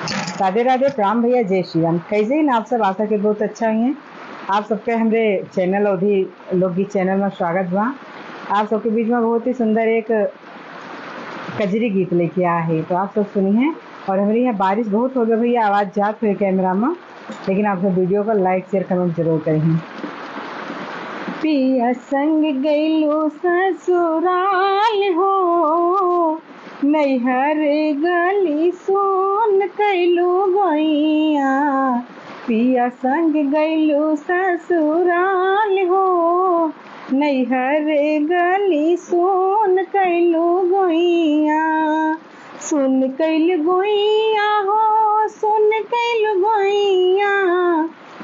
राधे राधे, प्रणाम भैया, जय श्री राम। कैसे हैं आप सब? आशा के बहुत अच्छा ही हैं। आप सबके हमारे चैनल अवधि लोकगीत चैनल में स्वागत बा। आप सबके बीच में बहुत ही सुंदर एक कजरी गीत लेके आया है, तो आप सब सुनिए। और हमारे यहाँ बारिश बहुत हो गई भैया, आवाज़ जात हुई कैमरा में, लेकिन आप सब वीडियो को लाइक शेयर कमेंट जरूर करें। पिया संग गैलो ससुराल हो, नैहर गली सोन कैलो गैया। पिया संग गैलो ससुराल हो, नैहर गली सोन कैलो गैया। सुन कैल गैया हो, सुन कैल गैया,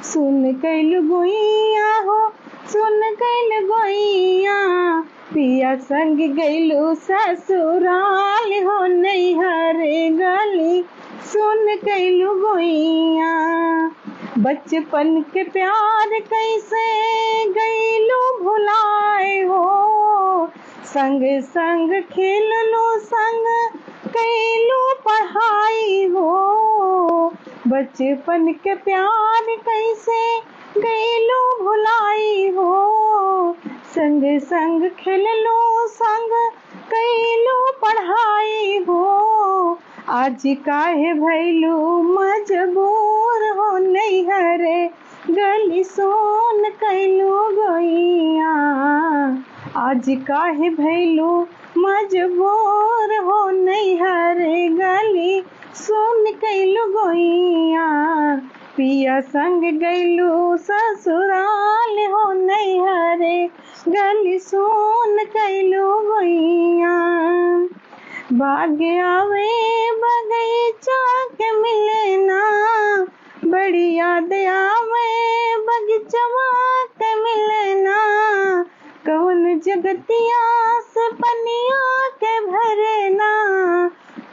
सुन कैल गैया हो, सुन कैल गैया। पिया संग गैलू ससुराल हो, नैहर गली सुन कैलू गैया। बचपन के प्यार कैसे गैलू भुलाए हो, संग संग खेललो, संग कैलू पढ़ाई हो। बचपन के प्यार कैसे गैलू भुलाई हो, संग संग खेललो, संग कैलू पढ़ाई हो। आज काहे भैलू मजबूर हो, नैहर गली सोन कैलू गैया। आज काहे भैलू मजबूर हो, नैहर गली सोन कैलू गैया। पिया संग गैलू ससुराल हो, नैहर गली सोन कैलू गैया। बाग आवे बगीचा के मिले ना, बड़ी याद आवे बगीचवा के मिले ना। कौन जगतिया से पनिया के भरे ना,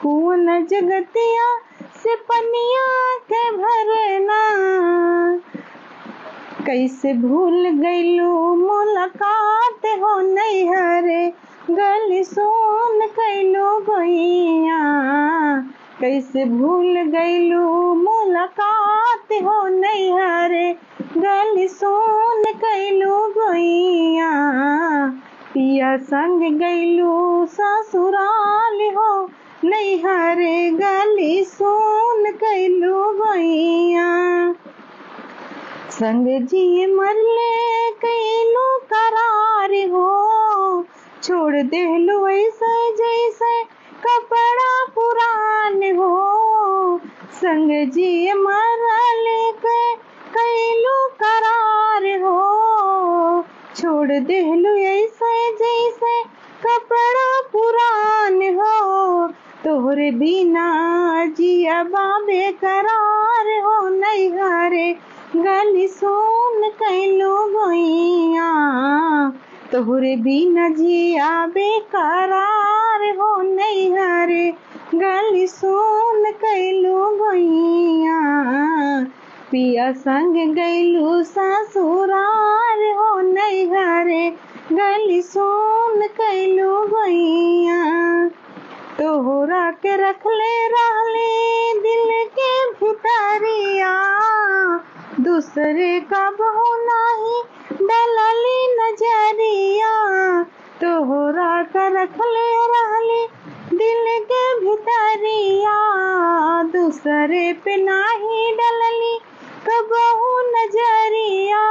कौन जगतिया से पनिया के भरे ना। कैसे भूल गैलू मुलाकात हो, नैहर गली सोन कैलू गैया। कैसे भूल गैलू मुलाकात हो, नैहर गली सोन कैलू गैया। पिया संग गैलू ससुराल हो, नैहर गली सोन कैलू गैया। संग जी मरले कैलू करार हो, छोड़ देलू ऐसे जैसे कपड़ा पुरान हो। संग जी मरले कैलू करार हो, छोड़ देलू ऐसे जैसे कपड़ा पुरान हो। तोहरे बिना जिया बाबे करार हो, नैहर गली सोन कैलू गैया। तोहरे बिना जिया बेकरार हो, नैहर गली सोन कैलू गैया। पिया संग गैलू ससुराल हो, नैहर गली सोन कैलू गैया। तोहरा के रखले रहले दिल के भितरिया, दूसरे का बहु नाही डलली नजरिया। तोहरा का रखले रहले दिल के भितरिया, दूसरे पे नाही डलली कबहू नजरिया।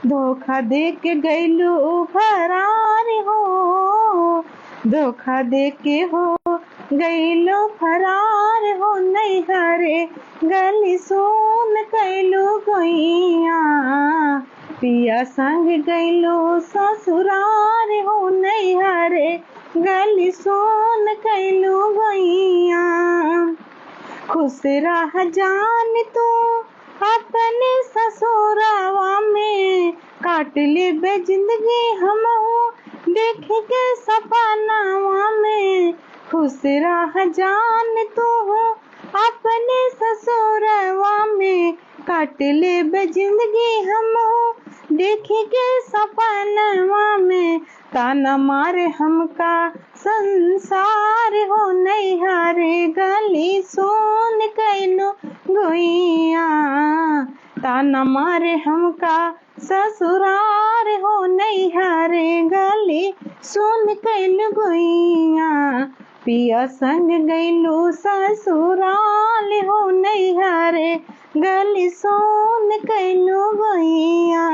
धोखा दे के गैलू फरार हो, धोखा दे के हो गैलो फरार हो, नैहर गली सोन कैलू गैया। पिया संग गैलो ससुराल हो, नैहर गली सोन कैलू गैया। खुश रह जान तू अपने ससुरावा में, काट ले बे जिंदगी हम देख के सपनावा में। खुश रह जान तू अपने ससुरवा में, काट ले बे जिंदगी हम देख के सपनवा में। ताना मारे हमका संसार हो, नैहर गली सोन कैलू गुइया। ताना मारे हमका ससुरार हो नैहरे गली सुन कैल गुइया। पिया संग गैलू ससुराल हो नैहरे गली सुन कैलू गुइया।